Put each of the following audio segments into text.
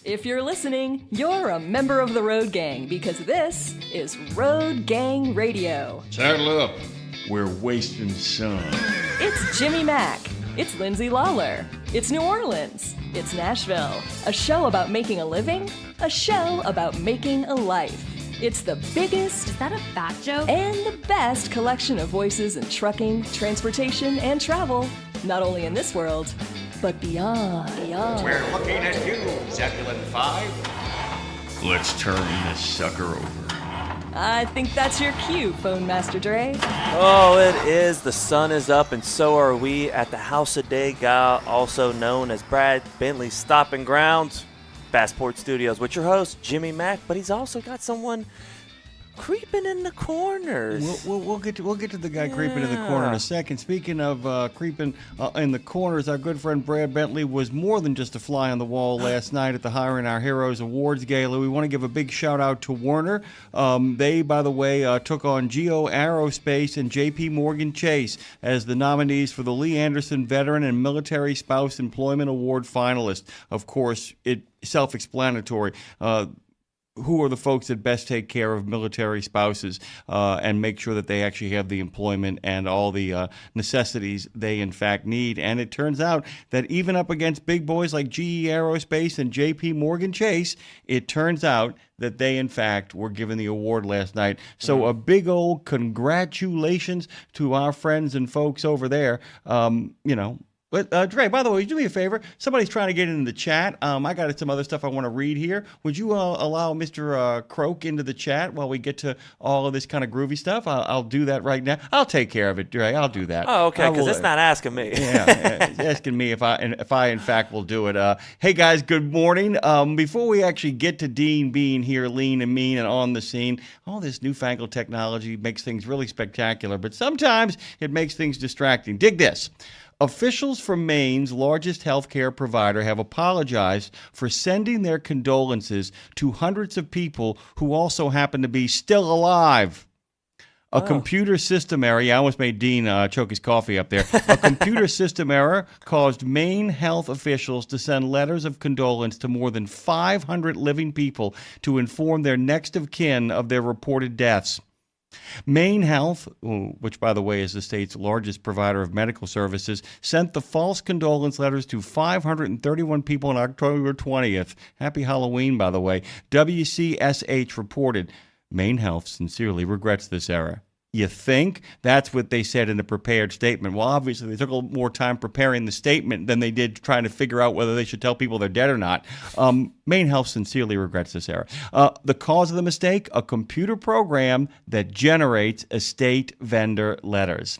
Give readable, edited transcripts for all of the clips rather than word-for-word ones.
If you're listening, you're a member of the Road Gang because this is Road Gang Radio. Saddle up. We're wasting sun. It's Jimmy Mack. It's Lindsay Lawler. It's New Orleans. It's Nashville. A show about making a living. A show about making a life. It's the biggest... Is that a fat joke? And the best collection of voices in trucking, transportation, and travel. Not only in this world, but beyond. We're looking at you, Zebulon 5. Let's turn this sucker over. I think that's your cue, Phone Master Dre. Oh, it is. The sun is up, and so are we at the House of DAT Guy, also known as Brad Bentley's Stopping Grounds, Passport Studios, with your host, Jimmy Mack, but he's also got someone creeping in the corners. We'll get to the guy creeping in the corner in a second. Speaking of creeping in the corners, our good friend Brad Bentley was more than just a fly on the wall last night at the Hiring Our Heroes Awards Gala. We want to give a big shout out to Werner. They, by the way, took on Geo Aerospace and J.P. Morgan Chase as the nominees for the Lee Anderson Veteran and Military Spouse Employment Award finalists. Of course, it's self-explanatory. Who are the folks that best take care of military spouses and make sure that they actually have the employment and all the necessities they in fact need. And it turns out that even up against big boys like GE Aerospace and JP Morgan Chase, it turns out that they in fact were given the award last night. So a big old congratulations to our friends and folks over there. But, Dre, by the way, do me a favor. Somebody's trying to get into the chat. I got some other stuff I want to read here. Would you allow Mr. Croke into the chat while we get to all of this kind of groovy stuff? I'll do that right now. I'll take care of it, Dre. I'll do that. Oh, okay, because it's not asking me. Yeah, it's asking me if I in fact will do it. Hey, guys, good morning. Before we actually get to Dean being here, lean and mean and on the scene, all this newfangled technology makes things really spectacular, but sometimes it makes things distracting. Dig this. Officials from Maine's largest healthcare provider have apologized for sending their condolences to hundreds of people who also happen to be still alive. A computer system error, I almost made Dean choke his coffee up there. A computer system error caused Maine health officials to send letters of condolence to more than 500 living people to inform their next of kin of their reported deaths. Maine Health, which, by the way, is the state's largest provider of medical services, sent the false condolence letters to 531 people on October 20th. Happy Halloween, by the way. WCSH reported, Maine Health sincerely regrets this error. You think? That's what they said in the prepared statement. Well, obviously, they took a little more time preparing the statement than they did trying to figure out whether they should tell people they're dead or not. Maine Health sincerely regrets this error. The cause of the mistake? A computer program that generates estate vendor letters.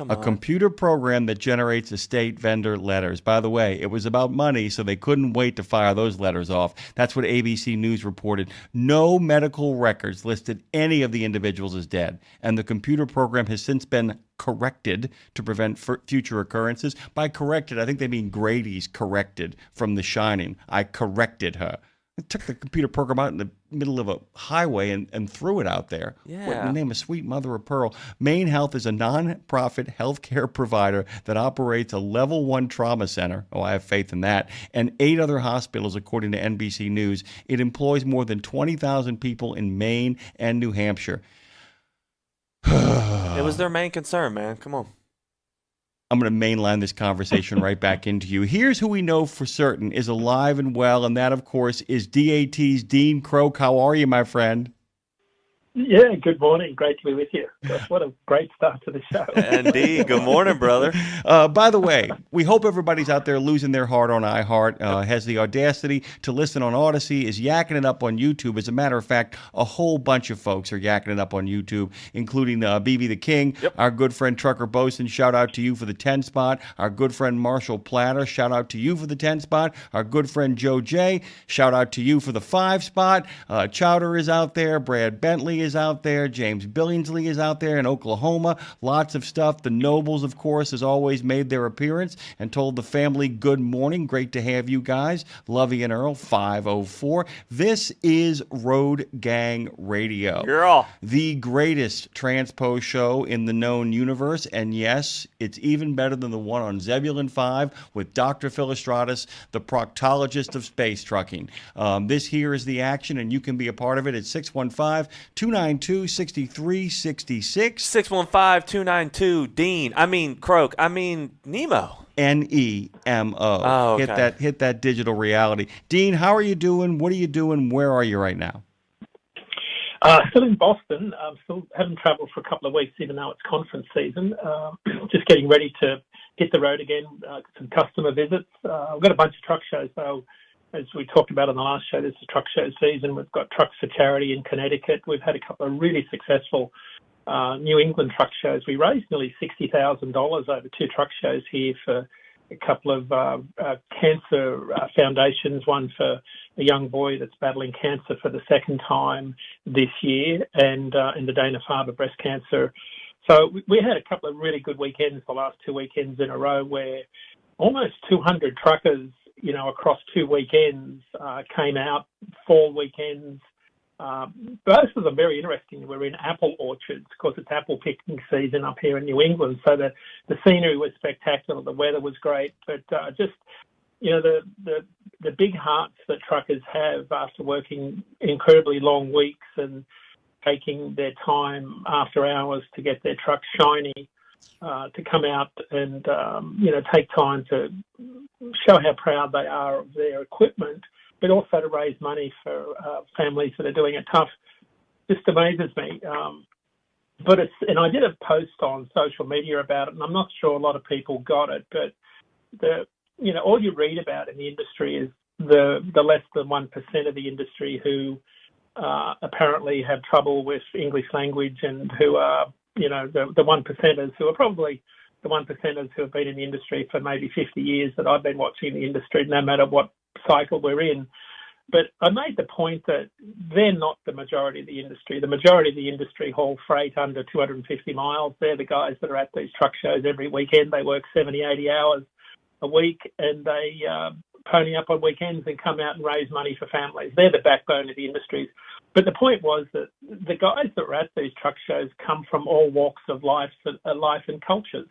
A computer program that generates estate vendor letters. By the way, it was about money, so they couldn't wait to fire those letters off. That's what ABC News reported. No medical records listed any of the individuals as dead, and the computer program has since been corrected to prevent future occurrences. By corrected, I think they mean Grady's corrected from The Shining. I corrected her. I took the computer program out in the middle of a highway and threw it out there. Yeah. What in the name of sweet mother of pearl? Maine Health is a non-profit healthcare provider that operates a level 1 trauma center. Oh, I have faith in that. And 8 other hospitals, according to NBC News. It employs more than 20,000 people in Maine and New Hampshire. It was their main concern, man. Come on. I'm going to mainline this conversation right back into you. Here's who we know for certain is alive and well, and that, of course, is DAT's Dean Croke. How are you, my friend? Yeah, good morning. Great to be with you. Gosh, what a great start to the show. Indeed. Good morning, brother. By the way, we hope everybody's out there losing their heart on iHeart, has the audacity to listen on Odyssey, is yakking it up on YouTube. As a matter of fact, a whole bunch of folks are yakking it up on YouTube, including BB the King, our good friend Trucker Bosun. Shout out to you for the 10 spot. Our good friend Marshall Platter. Shout out to you for the 10 spot. Our good friend Joe J. Shout out to you for the 5 spot. Chowder is out there. Brad Bentley is out there. James Billingsley is out there in Oklahoma. Lots of stuff. The Nobles, of course, has always made their appearance and told the family good morning. Great to have you guys. Lovey and Earl, 504. This is Road Gang Radio. Girl. The greatest transpo show in the known universe. And yes, it's even better than the one on Zebulon 5 with Dr. Philostratus, the proctologist of space trucking. This here is the action, and you can be a part of it at 615-292-6366. 615-292 Croke, Nemo. Nemo. Oh, okay. Hit that digital reality. Dean, how are you doing? What are you doing? Where are you right now? Still in Boston. Still haven't travelled for a couple of weeks, even though it's conference season. Just getting ready to hit the road again. Some customer visits. We've got a bunch of truck shows. So, as we talked about on the last show, this is truck show season. We've got Trucks for Charity in Connecticut. We've had a couple of really successful New England truck shows. We raised nearly $60,000 over 2 truck shows here for a couple of cancer foundations, one for a young boy that's battling cancer for the second time this year, and the Dana-Farber breast cancer. So we had a couple of really good weekends, the last 2 weekends in a row, where almost 200 truckers, across 2 weekends came out, fall weekends. Both of them very interesting. We're in apple orchards because it's apple picking season up here in New England. So the scenery was spectacular. The weather was great, but the big hearts that truckers have after working incredibly long weeks and taking their time after hours to get their trucks shiny, to come out and take time to show how proud they are of their equipment, but also to raise money for families that are doing it tough, just amazes me. And I did a post on social media about it, and I'm not sure a lot of people got it, but all you read about in the industry is the less than 1% of the industry who apparently have trouble with English language, and who are, the 1%ers who are probably the 1%ers who have been in the industry for maybe 50 years that I've been watching the industry, no matter what cycle we're in. But I made the point that they're not the majority of the industry. The majority of the industry haul freight under 250 miles. They're the guys that are at these truck shows every weekend. They work 70, 80 hours a week, and they pony up on weekends and come out and raise money for families. They're the backbone of the industries. But the point was that the guys that are at these truck shows come from all walks of life and cultures.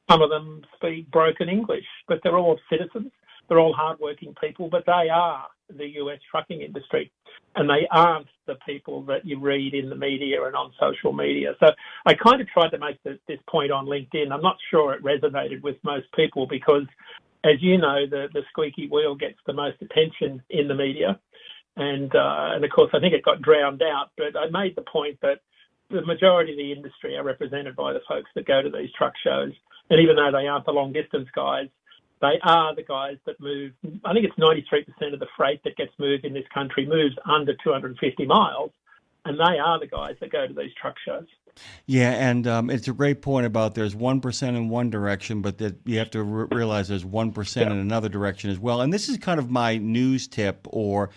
Some of them speak broken English, but they're all citizens. They're all hardworking people, but they are the US trucking industry, and they aren't the people that you read in the media and on social media. So I kind of tried to make this point on LinkedIn. I'm not sure it resonated with most people because, as you know, the squeaky wheel gets the most attention in the media. And of course, I think it got drowned out. But I made the point that the majority of the industry are represented by the folks that go to these truck shows. And even though they aren't the long-distance guys, they are the guys that move. I think it's 93% of the freight that gets moved in this country moves under 250 miles. And they are the guys that go to these truck shows. Yeah, and it's a great point about there's 1% in one direction, but that you have to realize there's 1% in another direction as well. And this is kind of my news tip, or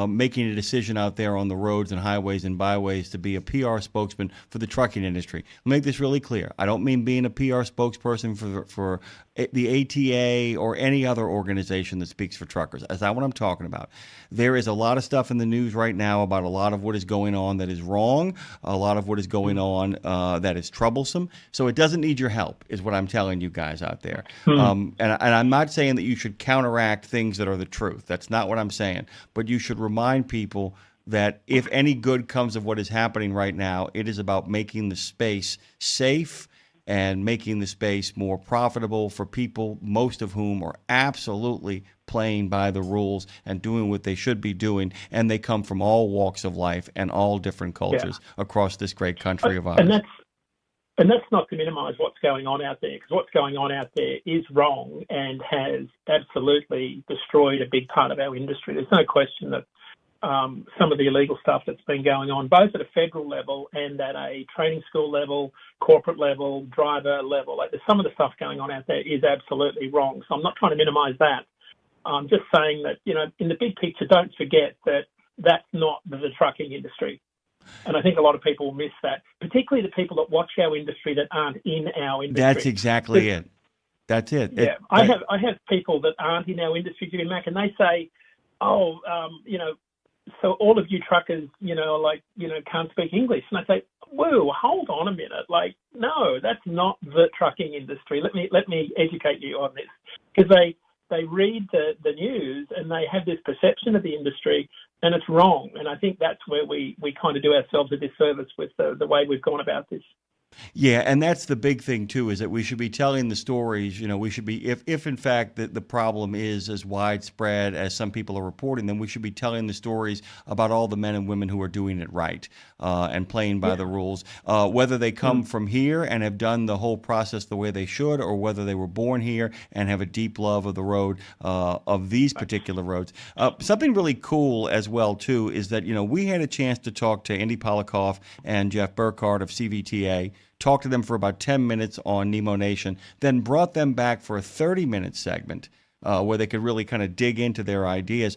making a decision out there on the roads and highways and byways to be a PR spokesman for the trucking industry. I'll make this really clear. I don't mean being a PR spokesperson for the ATA or any other organization that speaks for truckers. That's not what I'm talking about. There is a lot of stuff in the news right now about a lot of what is going on that is wrong, a lot of what is going on that is troublesome. So it doesn't need your help, is what I'm telling you guys out there. And I'm not saying that you should counteract things that are the truth. That's not what I'm saying. But you should remind people that if any good comes of what is happening right now, it is about making the space safe and making the space more profitable for people, most of whom are absolutely playing by the rules and doing what they should be doing. And they come from all walks of life and all different cultures across this great country of ours. And that's not to minimize what's going on out there, because what's going on out there is wrong and has absolutely destroyed a big part of our industry. There's no question that some of the illegal stuff that's been going on, both at a federal level and at a training school level, corporate level, driver level, some of the stuff going on out there is absolutely wrong. So I'm not trying to minimize that. I'm just saying that, in the big picture, don't forget that that's not the trucking industry. And I think a lot of people miss that, particularly the people that watch our industry that aren't in our industry. That's exactly it. That's it. Yeah, I have people that aren't in our industry, Jimmy Mac, and they say, "Oh, so all of you truckers, can't speak English." And I say, "Whoa, hold on a minute! Like, no, that's not the trucking industry. Let me educate you on this," because they read the news and they have this perception of the industry, and it's wrong. And I think that's where we kind of do ourselves a disservice with the way we've gone about this. Yeah, and that's the big thing too, is that we should be telling the stories. We should be, if in fact the problem is as widespread as some people are reporting, then we should be telling the stories about all the men and women who are doing it right and playing by the rules, whether they come from here and have done the whole process the way they should, or whether they were born here and have a deep love of the road, of these particular roads. Something really cool as well too is that we had a chance to talk to Andy Polikoff and Jeff Burkhardt of CVTA. Talked to them for about 10 minutes on Nemo Nation, then brought them back for a 30-minute segment where they could really kind of dig into their ideas.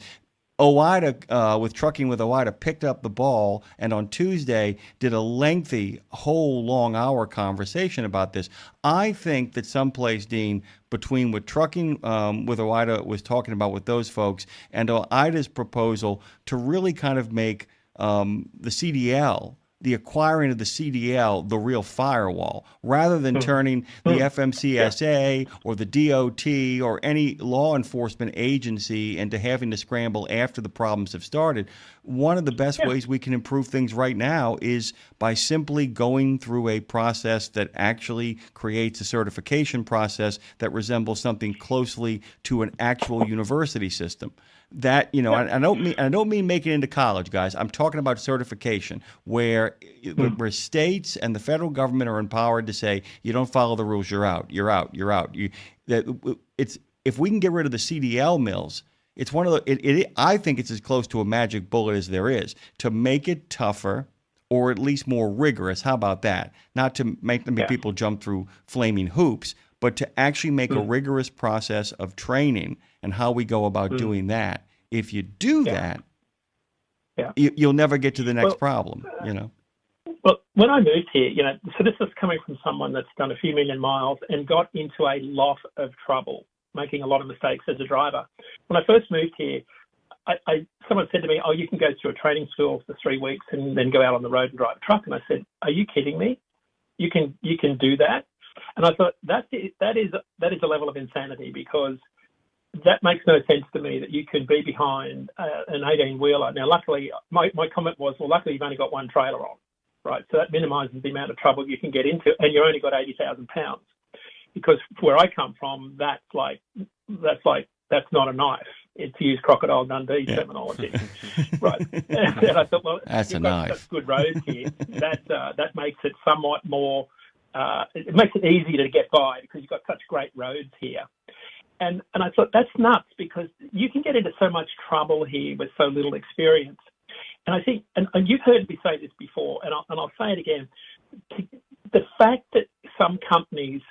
OOIDA, with Trucking with OOIDA, picked up the ball and on Tuesday did a lengthy, whole long hour conversation about this. I think that someplace, Dean, between what Trucking with OOIDA was talking about with those folks and OOIDA's proposal to really kind of make the CDL, the acquiring of the CDL, the real firewall, rather than turning the FMCSA or the DOT or any law enforcement agency into having to scramble after the problems have started. One of the best ways we can improve things right now is by simply going through a process that actually creates a certification process that resembles something closely to an actual university system. That, I don't mean making it into college, guys. I'm talking about certification, where states and the federal government are empowered to say, you don't follow the rules, you're out. If we can get rid of the CDL mills, it's one of the. I think it's as close to a magic bullet as there is to make it tougher, or at least more rigorous. How about that? Not to make people jump through flaming hoops, but to actually make a rigorous process of training and how we go about doing that. If you do that, you'll never get to the next problem, Well, when I moved here, so this is coming from someone that's done a few million miles and got into a lot of trouble, making a lot of mistakes as a driver. When I first moved here, someone said to me, "Oh, you can go through a training school for 3 weeks and then go out on the road and drive a truck." And I said, "Are you kidding me? You can do that?" And I thought that is a level of insanity, because that makes no sense to me that you could be behind an 18-wheeler. Now, luckily, my comment was, well, luckily you've only got one trailer on, right? So that minimises the amount of trouble you can get into, and you only got 80,000 pounds. Because where I come from, that's not a knife. It's to use Crocodile Dundee terminology, right? And I thought, well, that's a knife. Such good roads here. That makes it somewhat more. It makes it easier to get by because you've got such great roads here. And I thought that's nuts, because you can get into so much trouble here with so little experience. And I think, and you've heard me say this before, and I'll say it again, the fact that some companies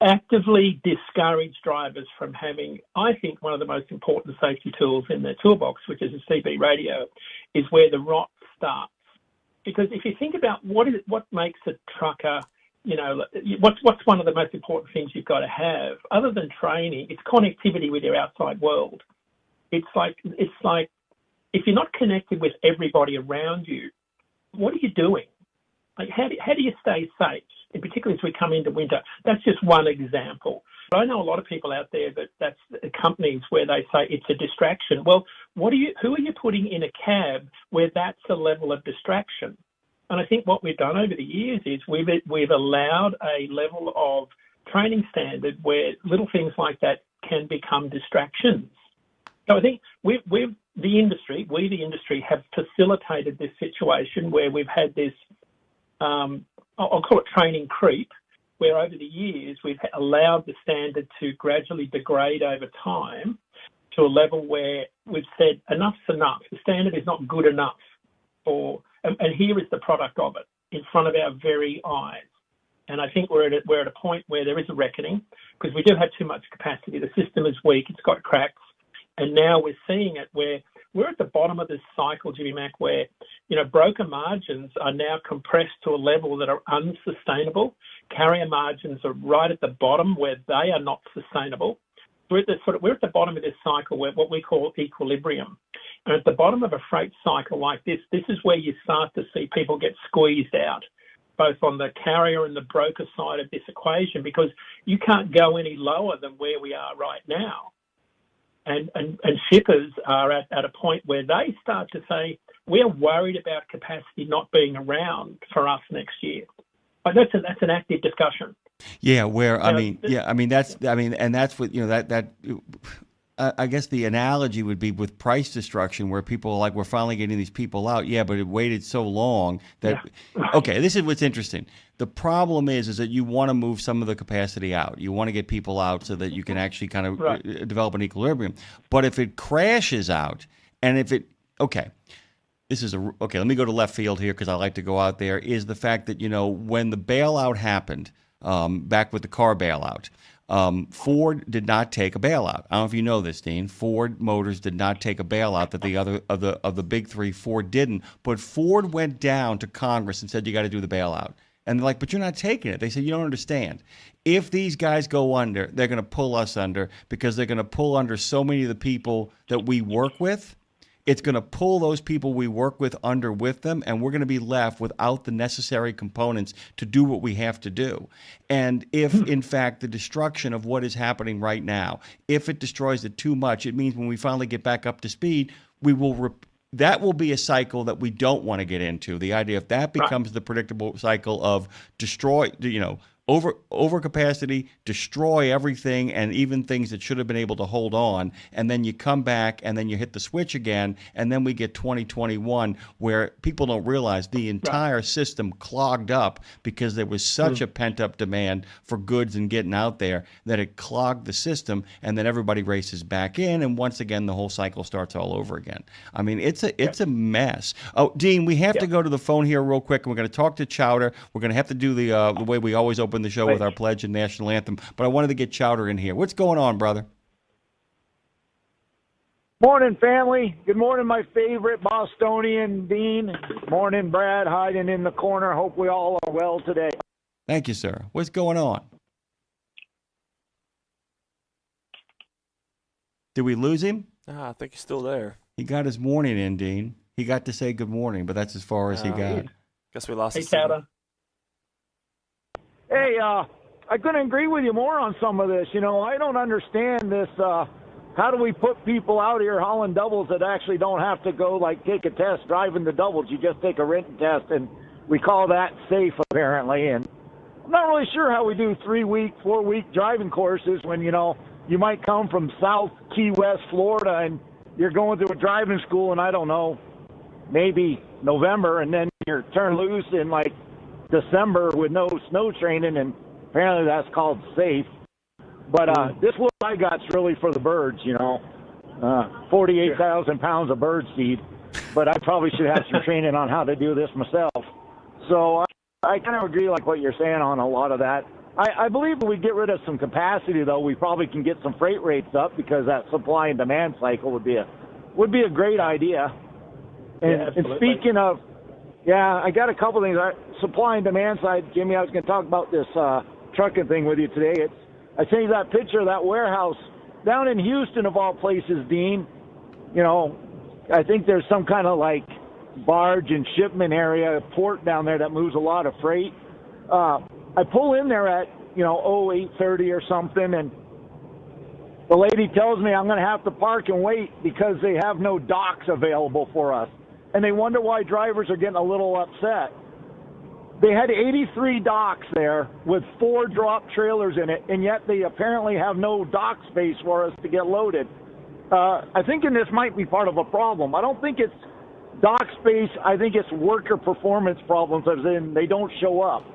actively discourage drivers from having, I think, one of the most important safety tools in their toolbox, which is a CB radio, is where the rot starts. Because if you think about what makes a trucker, what's one of the most important things you've got to have, other than training, it's connectivity with your outside world. It's like if you're not connected with everybody around you, what are you doing? Like, how do you stay safe? And particularly as we come into winter, that's just one example. But I know a lot of people out there that's companies where they say it's a distraction. Well, who are you putting in a cab where that's a level of distraction? And I think what we've done over the years is we've allowed a level of training standard where little things like that can become distractions. So I think the industry have facilitated this situation where we've had this, I'll call it training creep, where over the years we've allowed the standard to gradually degrade over time to a level where we've said enough's enough. The standard is not good enough and here is the product of it in front of our very eyes. And I think we're at a point where there is a reckoning, because we do have too much capacity. The system is weak, it's got cracks, and now we're seeing it where we're at the bottom of this cycle, Jimmy Mac, where, broker margins are now compressed to a level that are unsustainable. Carrier margins are right at the bottom where they are not sustainable. We're at the bottom of this cycle where what we call equilibrium. And at the bottom of a freight cycle like this is where you start to see people get squeezed out, both on the carrier and the broker side of this equation, because you can't go any lower than where we are right now. And shippers are at a point where they start to say, we're worried about capacity not being around for us next year. But that's an active discussion. Yeah, that's what, I guess the analogy would be with price destruction, where people are like, we're finally getting these people out. Yeah, but it waited so long that, okay, this is what's interesting. The problem is that you want to move some of the capacity out. You want to get people out so that you can actually kind of develop an equilibrium. But if it crashes out, and if it, okay, let me go to left field here because I like to go out there, is the fact that, when the bailout happened, back with the car bailout, Ford did not take a bailout. I don't know if you know this, Dean. Ford Motors did not take a bailout that the other of the big three, Ford didn't. But Ford went down to Congress and said, you got to do the bailout. And they're like, but you're not taking it. They said, you don't understand. If these guys go under, they're going to pull us under, because they're going to pull under so many of the people that we work with. It's going to pull those people we work with under with them, and we're going to be left without the necessary components to do what we have to do. And if, in fact, the destruction of what is happening right now, if it destroys it too much, it means when we finally get back up to speed, that will be a cycle that we don't want to get into. The idea, if that becomes the predictable cycle of destroy, overcapacity, destroy everything, and even things that should have been able to hold on, and then you come back and then you hit the switch again, and then we get 2021 where people don't realize the entire system clogged up because there was such a pent-up demand for goods and getting out there that it clogged the system, and then everybody races back in, and once again the whole cycle starts all over again. I mean, it's a mess. Oh, Dean, we have to go to the phone here real quick, and we're going to talk to Chowder. We're going to have to do the way we always open the show with our pledge and national anthem, but I wanted to get Chowder in here. What's going on, brother? Morning, family. Good morning, my favorite Bostonian, Dean. Morning, Brad, hiding in the corner. Hope we all are well today. Thank you, sir. What's going on? Did we lose him? I think he's still there. He got his morning in, Dean. He got to say good morning, but that's as far as he got. Guess we lost his Chowder. Hey, I couldn't agree with you more on some of this. I don't understand this. How do we put people out here hauling doubles that actually don't have to go, take a test driving the doubles? You just take a written test, and we call that safe, apparently. And I'm not really sure how we do 3-week, 4-week driving courses when, you might come from South Key West, Florida, and you're going through a driving school in, I don't know, maybe November, and then you're turned loose in, December with no snow training, and apparently that's called safe. But this what I got's really for the birds, 48,000 pounds of bird seed. But I probably should have some training on how to do this myself. So I kind of agree what you're saying on a lot of that. I believe if we get rid of some capacity, though, we probably can get some freight rates up, because that supply and demand cycle would be a great idea. And speaking of, I got a couple things. Supply and demand side, Jimmy, I was going to talk about this trucking thing with you today. I sent you that picture of that warehouse down in Houston, of all places, Dean. I think there's some kind of barge and shipment area, port down there that moves a lot of freight. I pull in there at 8:30 or something, and the lady tells me I'm going to have to park and wait because they have no docks available for us. And they wonder why drivers are getting a little upset. They had 83 docks there with 4 drop trailers in it, and yet they apparently have no dock space for us to get loaded. I think this might be part of a problem. I don't think it's dock space. I think it's worker performance problems, as in they don't show up.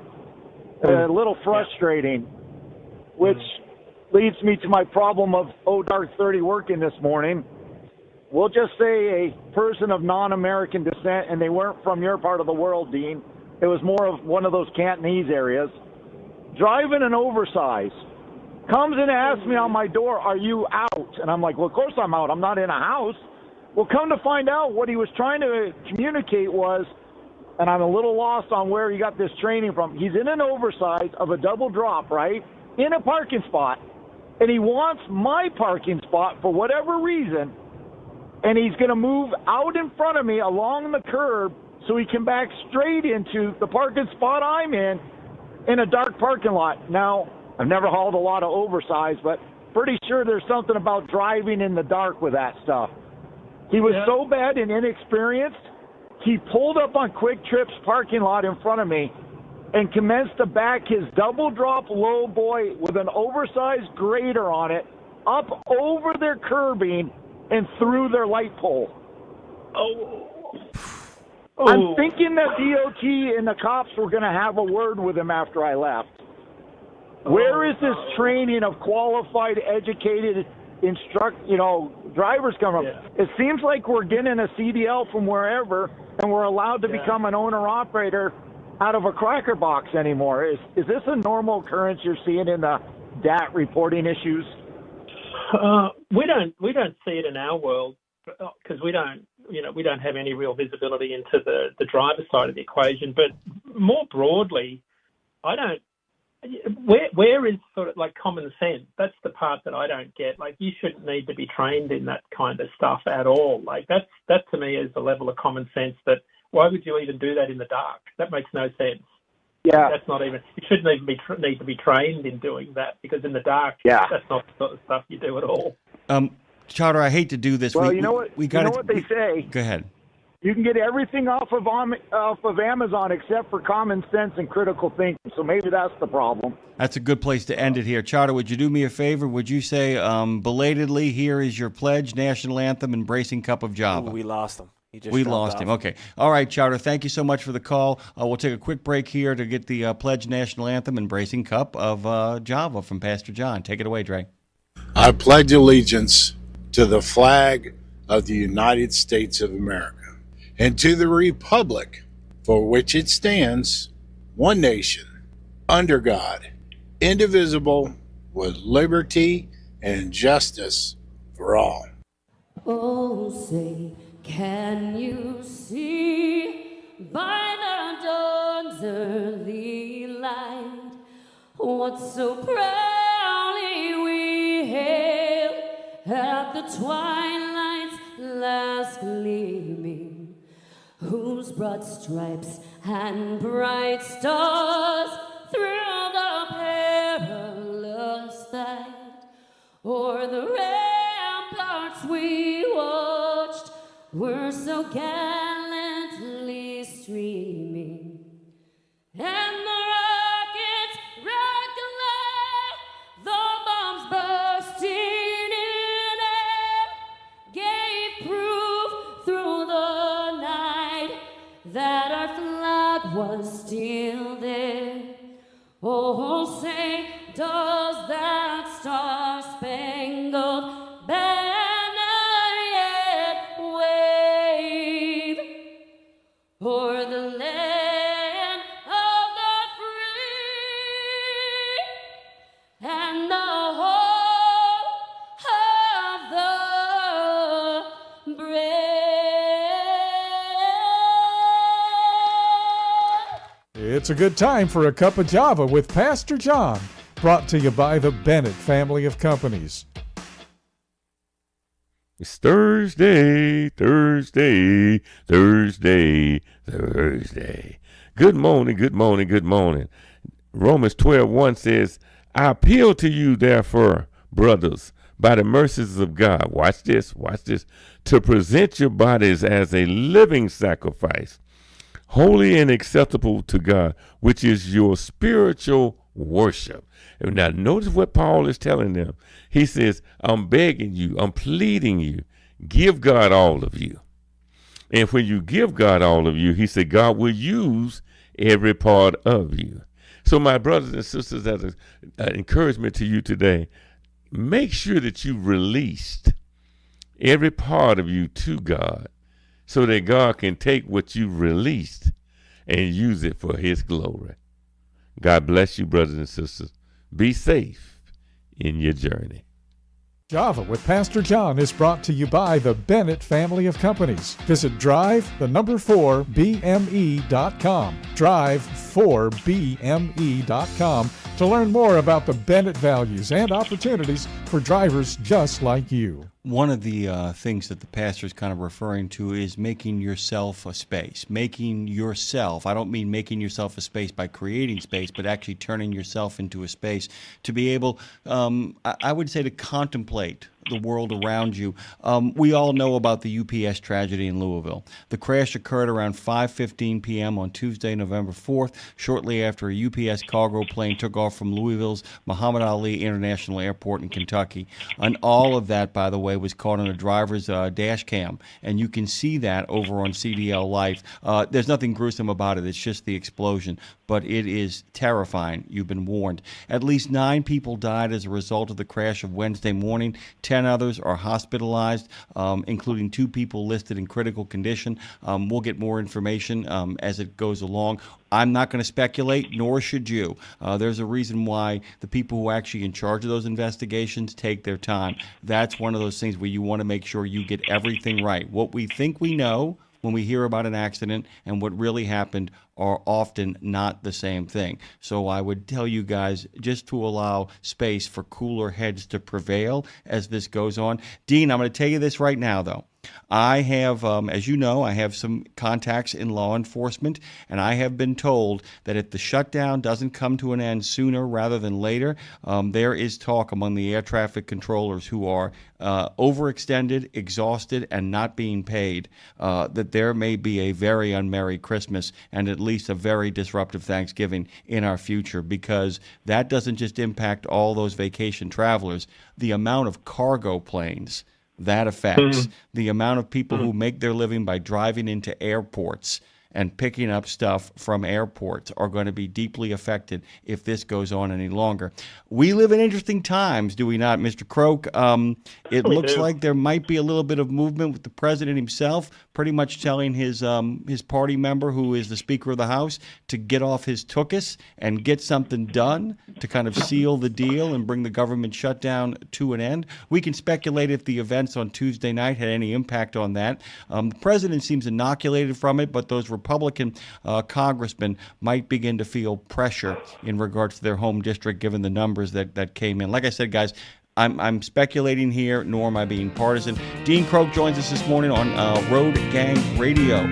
A little frustrating, which leads me to my problem of dark 30 working this morning. We'll just say a person of non-American descent, and they weren't from your part of the world, Dean. It was more of one of those Cantonese areas. Driving an oversize. Comes in and asks me on my door, are you out? And I'm like, well, of course I'm out. I'm not in a house. Well, come to find out, what he was trying to communicate was, and I'm a little lost on where he got this training from. He's in an oversize of a double drop, right, in a parking spot, and he wants my parking spot for whatever reason, and he's going to move out in front of me along the curb so he can back straight into the parking spot I'm in a dark parking lot. Now, I've never hauled a lot of oversize, but pretty sure there's something about driving in the dark with that stuff. He was so bad and inexperienced, he pulled up on Quick Trip's parking lot in front of me and commenced to back his double drop low boy with an oversized grader on it up over their curbing and through their light pole. I'm thinking that DOT and the cops were going to have a word with him after I left. Where is this training of qualified, educated drivers coming from? It seems like we're getting a CDL from wherever, and we're allowed to become an owner-operator out of a cracker box anymore. Is this a normal occurrence you're seeing in the DAT reporting issues? We don't see it in our world because we don't have any real visibility into the driver side of the equation. But more broadly, I don't. Where is sort of like common sense? That's the part that I don't get. Like, you shouldn't need to be trained in that kind of stuff at all. Like, that to me is the level of common sense that why would you even do that in the dark? That makes no sense. Yeah. That's not even, you shouldn't even need to be trained in doing that, because in the dark, that's not the sort of stuff you do at all. Charter, I hate to do this. Well, you know what they say. Go ahead. You can get everything off of Amazon except for common sense and critical thinking. So maybe that's the problem. That's a good place to end it here. Charter, would you do me a favor? Would you say, belatedly, here is your pledge, national anthem, Embracing Cup of Java? We lost him. We lost him. Okay. All right, Charter, thank you so much for the call. We'll take a quick break here to get the pledge, national anthem, Embracing Cup of Java from Pastor John. Take it away, Dre. I pledge allegiance to the flag of the United States of America and to the republic for which it stands, one nation, under God, indivisible, with liberty and justice for all. Oh, say, can you see by the dawn's early light what so proudly we hailed at the twilight's last gleaming, whose broad stripes and bright stars through the perilous fight o'er the ramparts we watched were so gallantly streaming, and the rockets rocked alive, the bombs bursting in air gave proof through the night that our flag was still there. Oh, say, does that star-spangled banner yet wave o'er the land of the free and the home of the brave? It's a good time for a cup of Java with Pastor John, brought to you by the Bennett family of companies. It's Thursday. Good morning. Romans 12:1 says, I appeal to you, therefore, brothers, by the mercies of God, watch this, to present your bodies as a living sacrifice, holy and acceptable to God, which is your spiritual worship. And now notice what Paul is telling them. He says, I'm begging you, I'm pleading you, give God all of you. And when you give God all of you, he said, God will use every part of you. So my brothers and sisters, as an encouragement to you today, make sure that you released every part of you to God so that God can take what you released and use it for his glory. God bless you, brothers and sisters. Be safe in your journey. Java with Pastor John is brought to you by the Bennett family of companies. Visit drive4bme.com. Drive4bme.com to learn more about the Bennett values and opportunities for drivers just like you. One of the things that the pastor is kind of referring to is making yourself a space. Making yourself, I don't mean making yourself a space by creating space, but actually turning yourself into a space to be able, I would say, to contemplate the world around you. We all know about the UPS tragedy in Louisville. The crash occurred around 5:15 p.m. on Tuesday, November 4th, shortly after a UPS cargo plane took off from Louisville's Muhammad Ali International Airport in Kentucky. And all of that, by the way, was caught on a driver's dash cam, and you can see that over on CDL Life. There's nothing gruesome about it. It's just the explosion, but it is terrifying. You've been warned. At least 9 people died as a result of the crash of Wednesday morning. 10 others are hospitalized, including 2 people listed in critical condition. We'll get more information as it goes along. I'm not going to speculate, nor should you. There's a reason why the people who are actually in charge of those investigations take their time. That's one of those things where you want to make sure you get everything right. What we think we know when we hear about an accident and what really happened are often not the same thing. So I would tell you guys just to allow space for cooler heads to prevail as this goes on. Dean, I'm going to tell you this right now, though. I have, as you know, I have some contacts in law enforcement, and I have been told that if the shutdown doesn't come to an end sooner rather than later, there is talk among the air traffic controllers who are overextended, exhausted, and not being paid, that there may be a very unmerry Christmas and at least a very disruptive Thanksgiving in our future, because that doesn't just impact all those vacation travelers. The amount of cargo planes that affects, the amount of people who make their living by driving into airports and picking up stuff from airports are going to be deeply affected if this goes on any longer. We live in interesting times, do we not, Mr. Croke? It looks like there might be a little bit of movement with the president himself, pretty much telling his party member, who is the Speaker of the House, to get off his tuchus and get something done to kind of seal the deal and bring the government shutdown to an end. We can speculate if the events on Tuesday night had any impact on that. The president seems inoculated from it, but those Republican congressmen might begin to feel pressure in regards to their home district, given the numbers that came in. Like I said, guys, I'm speculating here, nor am I being partisan. Dean Croke joins us this morning on Road Gang Radio.